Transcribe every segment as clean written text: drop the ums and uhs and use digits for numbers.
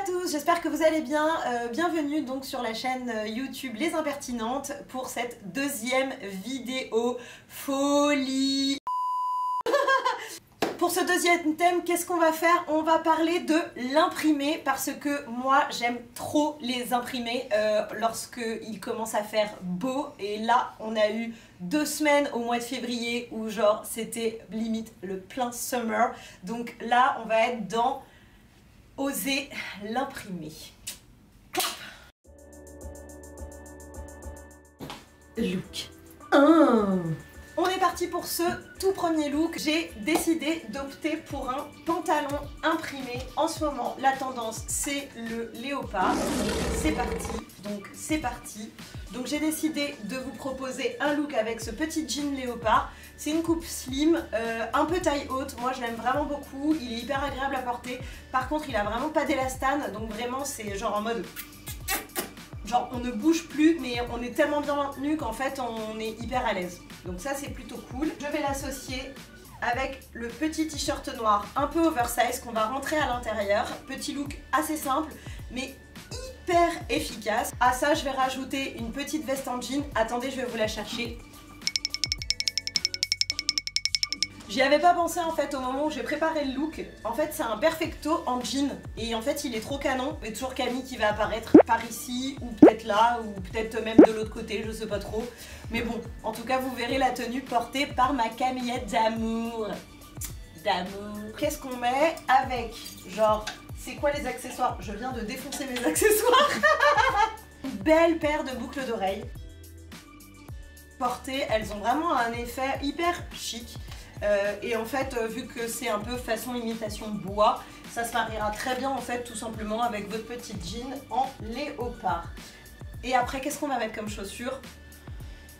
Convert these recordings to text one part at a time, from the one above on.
tous, j'espère que vous allez bien. Bienvenue donc sur la chaîne YouTube Les Impertinentes pour cette deuxième vidéo folie. Pour ce deuxième thème, qu'est-ce qu'on va faire? On va parler de l'imprimé parce que moi j'aime trop les imprimés lorsqu'ils commencent à faire beau. Et là on a eu 2 semaines au mois de février où genre c'était limite le plein summer. Donc là on va être dans oser l'imprimer. Look 1. On est parti pour ce tout premier look. J'ai décidé d'opter pour un pantalon imprimé. En ce moment, la tendance, c'est le léopard. C'est parti. Donc j'ai décidé de vous proposer un look avec ce petit jean léopard. C'est une coupe slim, un peu taille haute. Moi, je l'aime vraiment beaucoup. Il est hyper agréable à porter. Par contre, il a vraiment pas d'élastane. Donc vraiment, c'est genre en mode... genre on ne bouge plus, mais on est tellement bien maintenu qu'en fait on est hyper à l'aise. Donc ça c'est plutôt cool. Je vais l'associer avec le petit t-shirt noir un peu oversize qu'on va rentrer à l'intérieur. Petit look assez simple mais hyper efficace. À ça je vais rajouter une petite veste en jean. Attendez, je vais vous la chercher. J'y avais pas pensé en fait au moment où j'ai préparé le look. En fait c'est un perfecto en jean et en fait il est trop canon. Et toujours Camille qui va apparaître par ici ou peut-être là ou peut-être même de l'autre côté, je sais pas trop. Mais bon, en tout cas vous verrez la tenue portée par ma Camillette d'amour. Qu'est-ce qu'on met avec genre, c'est quoi les accessoires? Je viens de défoncer mes accessoires. Une belle paire de boucles d'oreilles. Portées, elles ont vraiment un effet hyper chic. Et en fait, vu que c'est un peu façon imitation bois, ça se mariera très bien en fait tout simplement avec votre petite jean en léopard. Et après, qu'est-ce qu'on va mettre comme chaussures?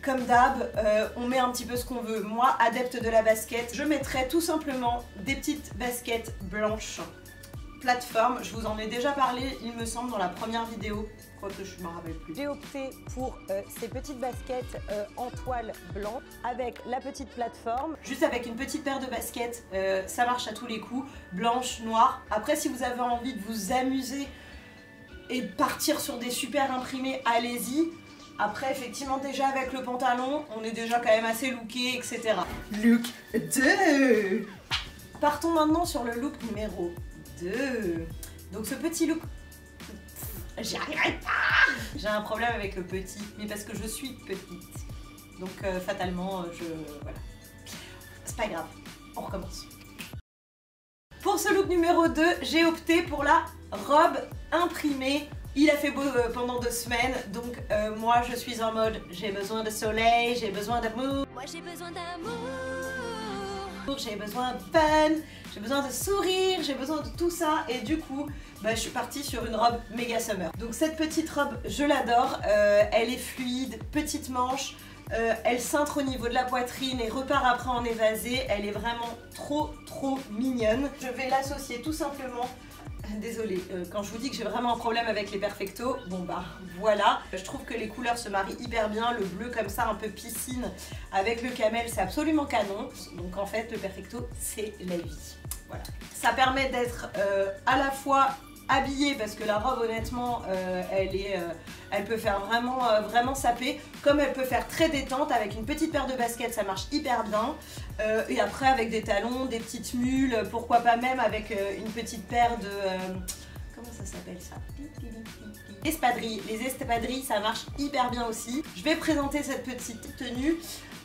Comme d'hab, on met un petit peu ce qu'on veut. Moi, adepte de la basket, je mettrai tout simplement des petites baskets blanches plateforme. Je vous en ai déjà parlé, il me semble, dans la première vidéo. Que je ne me rappelle plus. J'ai opté pour ces petites baskets en toile blanche avec la petite plateforme. Juste avec une petite paire de baskets, ça marche à tous les coups. Blanche, noire. Après, si vous avez envie de vous amuser et de partir sur des super imprimés, allez-y. Après, effectivement, déjà avec le pantalon, on est déjà quand même assez looké, etc. Look 2. Partons maintenant sur le look numéro 2. Donc ce petit look... J'y arriverai pas. J'ai un problème avec le petit, mais parce que je suis petite. Donc fatalement, voilà. C'est pas grave, on recommence. Pour ce look numéro 2, j'ai opté pour la robe imprimée. Il a fait beau pendant 2 semaines, donc moi je suis en mode j'ai besoin de soleil, j'ai besoin d'amour. Moi j'ai besoin d'amour. J'ai besoin de fun, j'ai besoin de sourire, j'ai besoin de tout ça et du coup je suis partie sur une robe méga summer. Donc cette petite robe je l'adore, elle est fluide, petite manche, elle cintre au niveau de la poitrine et repart après en évasé, elle est vraiment trop mignonne. Je vais l'associer tout simplement... Désolée, quand je vous dis que j'ai vraiment un problème avec les perfectos, bon bah voilà. Je trouve que les couleurs se marient hyper bien, le bleu comme ça un peu piscine avec le camel c'est absolument canon. Donc en fait le perfecto c'est la vie, voilà. Ça permet d'être à la fois habillée parce que la robe honnêtement elle peut faire vraiment saper, comme elle peut faire très détente avec une petite paire de baskets, ça marche hyper bien. Et après avec des talons, des petites mules, pourquoi pas même avec une petite paire de... comment ça s'appelle ça? Espadrilles. Les espadrilles ça marche hyper bien aussi. Je vais présenter cette petite tenue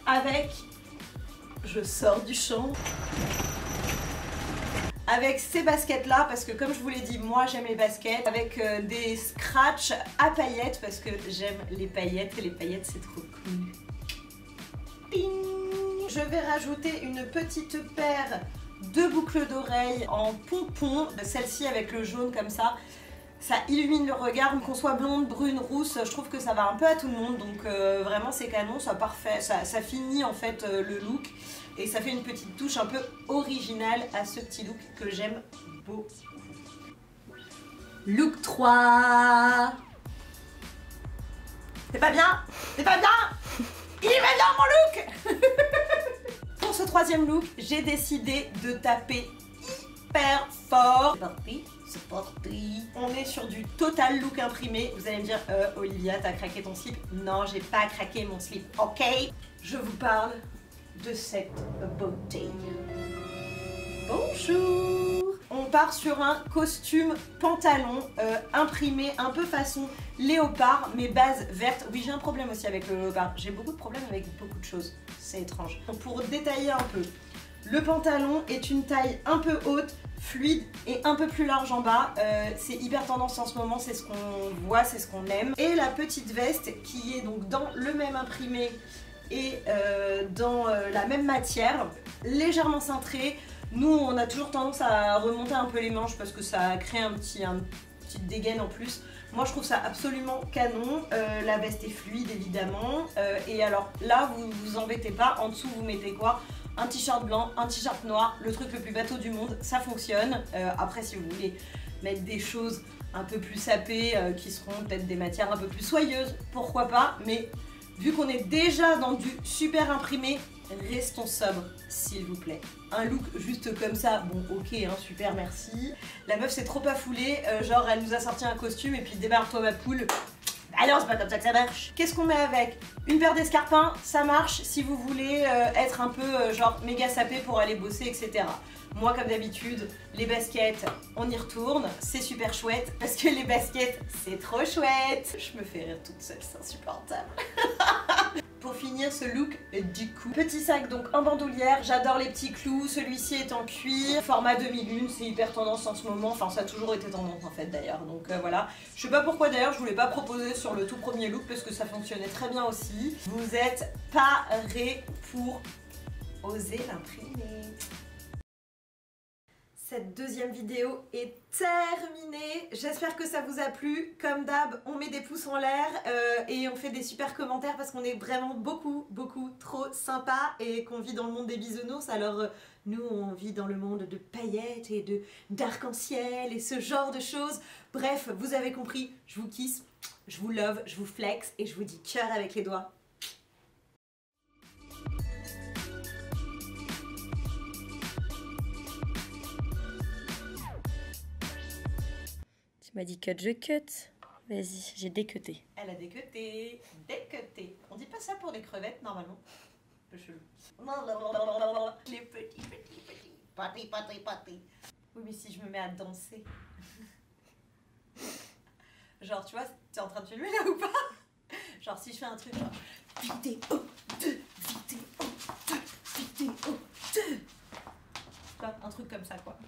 avec... Je sors du champ. Avec ces baskets là, parce que comme je vous l'ai dit, moi j'aime les baskets avec des scratchs à paillettes parce que j'aime les paillettes et les paillettes c'est trop cool. Ping. Je vais rajouter une petite paire de boucles d'oreilles en pompon, celle-ci avec le jaune comme ça. Ça illumine le regard, qu'on soit blonde, brune, rousse, je trouve que ça va un peu à tout le monde, donc vraiment c'est canon, c'est parfait, ça finit en fait le look et ça fait une petite touche un peu originale à ce petit look que j'aime beaucoup. Look 3. C'est pas bien? C'est pas bien? Il est pas bien mon look. Pour ce troisième look, j'ai décidé de taper hyper fort. C'est parti, c'est party. On est sur du total look imprimé. Vous allez me dire, Olivia, t'as craqué ton slip? Non, j'ai pas craqué mon slip, ok? Je vous parle de cette beauté. Bonjour! On part sur un costume pantalon imprimé un peu façon léopard, mais base verte. Oui, j'ai un problème aussi avec le léopard. J'ai beaucoup de problèmes avec beaucoup de choses. C'est étrange. Pour détailler un peu, le pantalon est une taille un peu haute, fluide et un peu plus large en bas. C'est hyper tendance en ce moment, c'est ce qu'on voit, c'est ce qu'on aime. Et la petite veste qui est donc dans le même imprimé et dans la même matière, légèrement cintrée. Nous, on a toujours tendance à remonter un peu les manches parce que ça crée une petite dégaine en plus. Moi, je trouve ça absolument canon. La veste est fluide, évidemment. Et alors là, vous vous embêtez pas. En dessous, vous mettez quoi? Un t-shirt blanc, un t-shirt noir, le truc le plus bateau du monde, ça fonctionne. Après, si vous voulez mettre des choses un peu plus sapées, qui seront peut-être des matières un peu plus soyeuses, pourquoi pas. Mais vu qu'on est déjà dans du super imprimé, restons sobres, s'il vous plaît. Un look juste comme ça, bon ok, hein, super, merci. La meuf s'est trop affoulée, genre elle nous a sorti un costume et puis débarre-toi ma poule. Alors c'est pas comme ça que ça marche. Qu'est-ce qu'on met avec? Une paire d'escarpins, ça marche si vous voulez être un peu genre méga sapé pour aller bosser, etc. Moi comme d'habitude, les baskets, on y retourne, c'est super chouette parce que les baskets, c'est trop chouette. Je me fais rire toute seule, c'est insupportable. Pour finir ce look du coup, petit sac donc en bandoulière, j'adore les petits clous, celui-ci est en cuir, format demi-lune, c'est hyper tendance en ce moment, enfin ça a toujours été tendance en fait d'ailleurs, donc voilà. Je sais pas pourquoi d'ailleurs je voulais pas proposer sur le tout premier look parce que ça fonctionnait très bien aussi. Vous êtes parés pour oser l'imprimer. Cette deuxième vidéo est terminée. J'espère que ça vous a plu. Comme d'hab, on met des pouces en l'air et on fait des super commentaires parce qu'on est vraiment beaucoup trop sympa et qu'on vit dans le monde des bisounours. Alors nous, on vit dans le monde de paillettes et d'arc-en-ciel et ce genre de choses. Bref, vous avez compris, je vous kiss, je vous love, je vous flex et je vous dis cœur avec les doigts. Tu m'as dit cut, je cut. Vas-y, j'ai décuté. Elle a décuté, décuté. On dit pas ça pour des crevettes normalement. Un peu chelou. Les petits, pâté. Oui, mais si je me mets à danser. Genre, tu vois, t'es en train de filmer là ou pas? Genre, si je fais un truc genre vidéo 2, vidéo 2, vidéo 2. Tu vois, un truc comme ça quoi.